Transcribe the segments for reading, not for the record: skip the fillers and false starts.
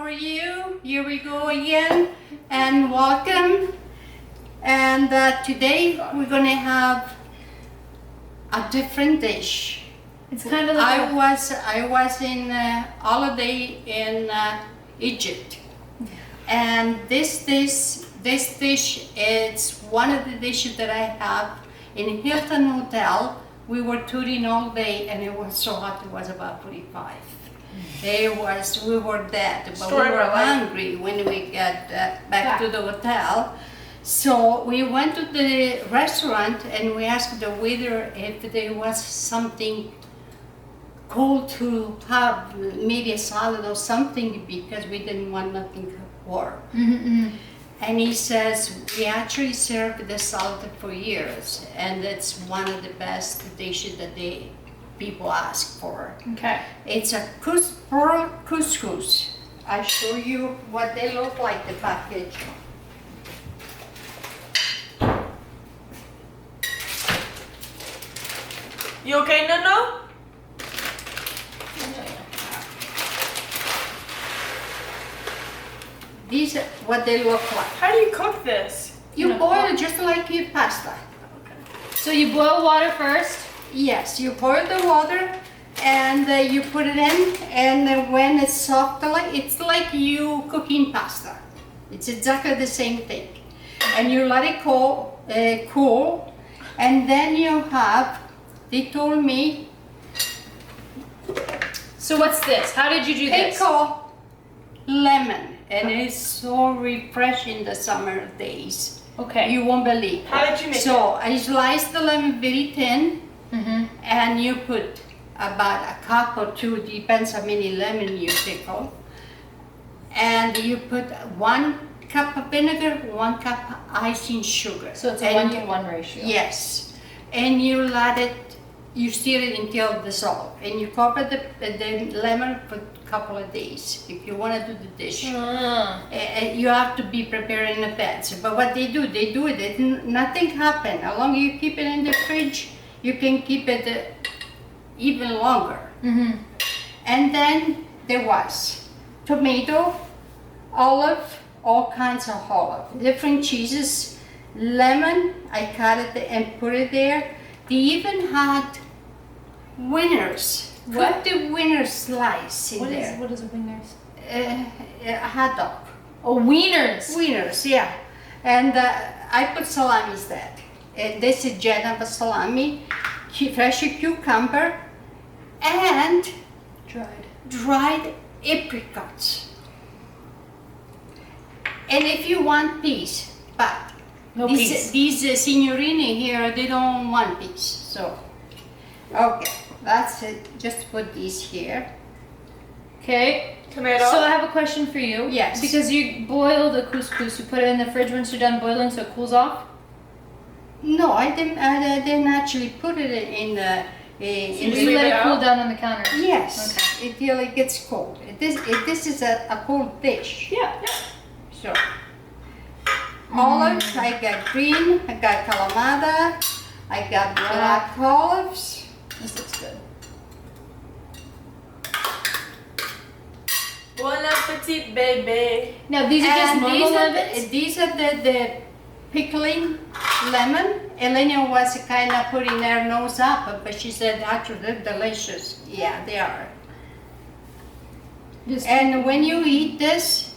are you? Here we go again, and welcome. And today we're gonna have a different dish. It's kind of like I was in holiday in Egypt, and this dish is one of the dishes that I have in Hilton Hotel. We were touring all day, and it was so hot. It was about 45. We were dead, but we were hungry when we got back to the hotel. So we went to the restaurant and we asked the waiter if there was something cold to have, maybe a salad or something, because we didn't want nothing warm. Mm-hmm. And he says, we actually served the salad for years, and it's one of the best dishes that people ask for. Okay. It's a pearl couscous. I show you what they look like, the package. You okay, Nonna? These are what they look like. How do you cook this? You boil it just like your pasta. So you boil water first? Yes, you boil the water and you put it in, and when it's soft, it's like you cooking pasta. It's exactly the same thing. And you let it cool, and then you have, they told me, So what's this? How did you do this? pickle lemon, and it's so refreshing the summer days. Okay. You won't believe. How did you make So I sliced the lemon very thin, Mm-hmm. and you put about a cup or two, depends how many lemon you pickle. And you put 1 cup of vinegar, 1 cup icing sugar. So it's a And 1-to-1 ratio. Yes, and you let it, you stir it until it dissolves, and you cover the lemon for a couple of days if you want to do the dish. You have to be prepared in advance. But what they do it, nothing happen. As long as you keep it in the fridge, you can keep it even longer. Mm-hmm. And then there was tomato, olive, all kinds of olive, different cheeses, lemon, I cut it and put it there. They even had wieners. What? Put the wiener slice in there. What is a wieners? A hot dog. Oh, wieners. Wieners, yeah. And I put salami instead. This is Geneva salami, fresh cucumber, and dried apricots. And if you want peas, but No peas. these signorini here, they don't want peas. So, okay, that's it. Just put these here. Okay. Tomato? So I have a question for you. Yes. Because you boil the couscous, you put it in the fridge once you're done boiling so it cools off? No, I didn't actually put it in the. You leave let it it cool out? down on the counter? Yes, until it gets cold. This is a cold dish. Yeah. So, olives, I got green, I got calamata, I got black olives. This looks good. Bon appetit, baby. Now these are just And normal lemons? these are the pickling lemon. Elena was kind of putting her nose up, but she said actually they're delicious. Yeah, they are. And when you eat this,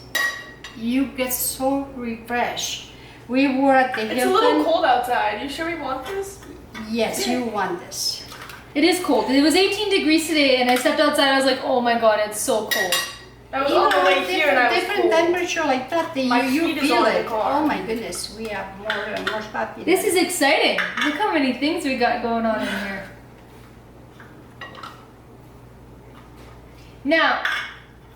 you get so refreshed. We were at the It's Hilton. a little cold outside. You sure we want this? Yes, you want this. It is cold. It was 18 degrees today and I stepped outside, I was like, oh my god, it's so cold. I was on the way here and I was different cold. temperature like that, My you feet is feel on the it. car. Oh my goodness, we have more stuff in This there. is exciting. Look how many things we got going on in here. Now,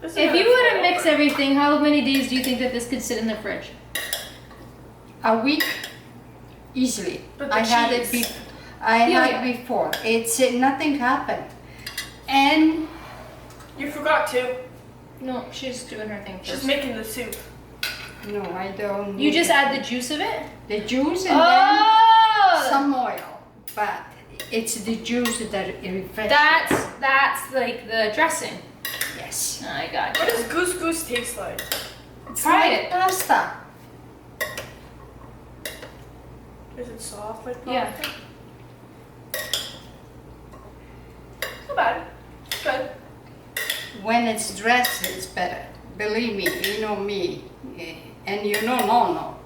This is if gonna you were to fall mix over. everything, how many days do you think that this could sit in the fridge? A week, easily. But the I had it cheese. had before. It's nothing happened, and You forgot to. No, she's doing her thing She's first. making the soup. no, I don't. You need just it. add the juice of it? the juice and Oh! then some oil, but it's the juice that refreshes. That's like the dressing. Yes. I got What you. does couscous taste like? Try Like it. pasta. Is it soft like Yeah. pasta? Not bad. Good. When it's dressed, it's better. Believe me, you know me, and you know no.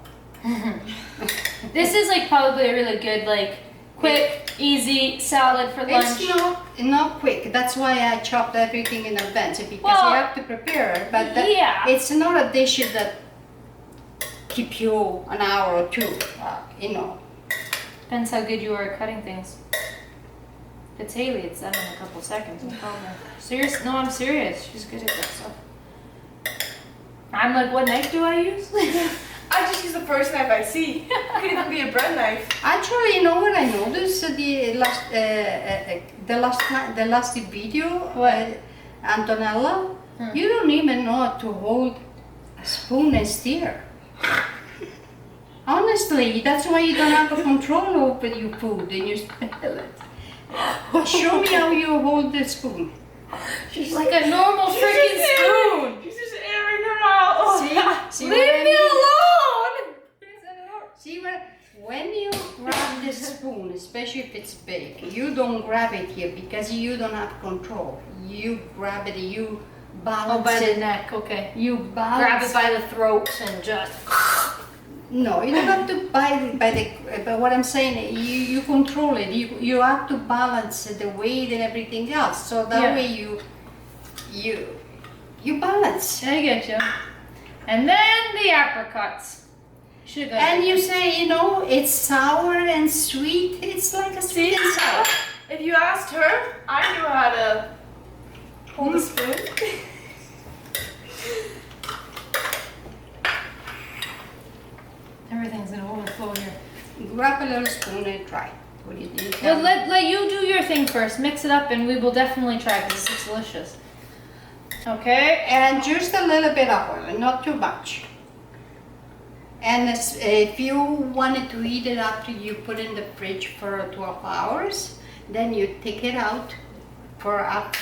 This is like probably a really good, like, quick, easy salad for lunch. It's not quick. That's why I chopped everything in advance because Well, you have to prepare it. But yeah. it's not a dish that keep you an hour or two. You know. Depends how good you are at cutting things. If it's Haley, it's done in a couple seconds. No problem. Serious? No, I'm serious. She's good at that stuff. I'm like, what knife do I use? I just use the first knife I see. It could even be a bread knife. Actually, you know what I noticed the last video, Antonella. You don't even know how to hold a spoon and stir. Honestly, that's why you don't have a control over your food and you smell it. Show me how you hold the spoon. She's like a normal freaking spoon. She's just airing her out. See Leave what I me mean? alone. See when you grab the spoon, especially if it's big, you don't grab it here because you don't have control. You grab it, you balance Oh, by it. the neck. Okay. You Grab balance it by the throat and just. No, you don't have to but what I'm saying, you control it. You have to balance the weight and everything else. So that Yeah. way you balance. I get you. And then the apricots. Sugar. And you say, you know, it's sour and sweet. It's like a sweet and sour. If you asked her, I knew how to hold a spoon. Everything's gonna overflow here. Grab a little spoon and try. What do you think? Well, let you do your thing first. Mix it up, and we will definitely try because it's delicious. Okay. And just a little bit of oil, not too much. And if you wanted to eat it after you put in the fridge for 12 hours, then you take it out for up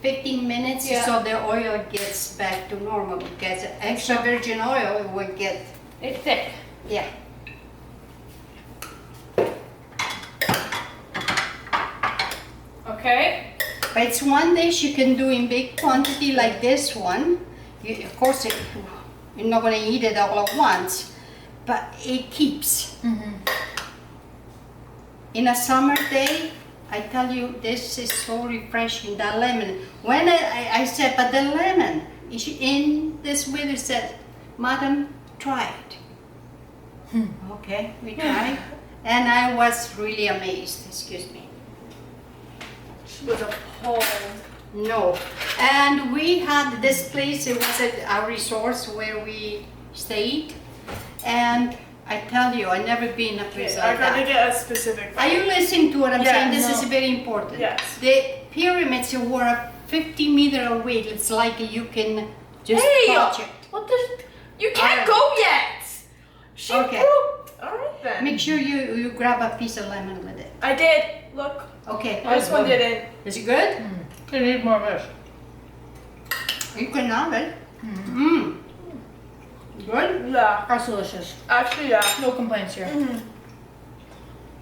15 minutes so the oil gets back to normal because extra virgin oil will get It's thick. yeah. Okay. But it's one dish you can do in big quantity like this one. Of course, you're not going to eat it all at once, but it keeps. In a summer day, I tell you, this is so refreshing. That lemon. When I said, but the lemon is in this winter said, Madam, try it. Okay, we tried, and I was really amazed. Excuse me. She was appalled. No, and we had this place. It was a resort where we stayed, and I tell you, I never been in a place I like gotta that. get a specific. Are you listening to what I'm saying? Yes. This is very important. Yes. The pyramids were 50 meter away. It's like you can just Hey! touch it. What the? You can't Alright. go yet. She Okay. broke. All right then. Make sure you grab a piece of lemon with it. I did. Look. Okay. This one didn't. Is it good? I need more of this. You can have it. Good? Yeah. That's delicious. Actually, yeah. No complaints here.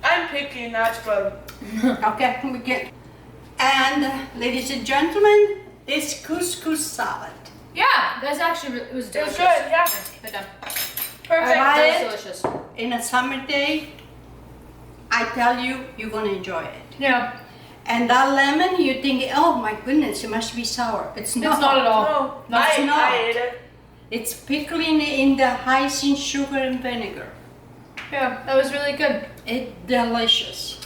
I'm picky, and that's good. Okay, we get. And ladies and gentlemen, this couscous salad. Yeah, that's actually it was It delicious. was good. Yeah. Good done. Perfect. Bye. That it. was delicious. In a summer day, I tell you, you're gonna enjoy it. Yeah. And that lemon, you think, oh my goodness, it must be sour. It's not. It's not at all. No, No, it's not. I ate it. It's pickling in the hyacinth sugar and vinegar. Yeah, that was really good. It's delicious.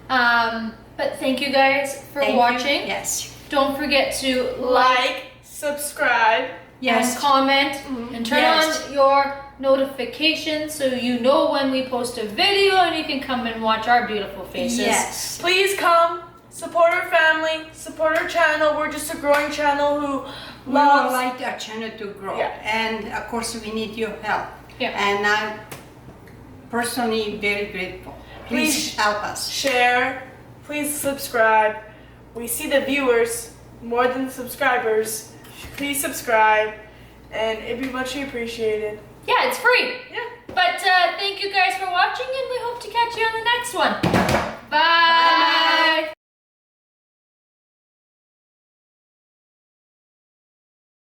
But thank you guys for Thank you. watching. Yes. Don't forget to Like, subscribe. Yes. and comment and turn Yes. on your notifications so you know when we post a video and you can come and watch our beautiful faces. Yes. Please come, support our family, support our channel. We're just a growing channel who We would loves. like our channel to grow. Yeah. And of course, we need your help. Yeah. And I'm personally very grateful. Please Please help us. Share, please subscribe. We see the viewers, more than subscribers. Please subscribe, and it'd be much appreciated. Yeah, it's free. Yeah. But thank you guys for watching, and we hope to catch you on the next one.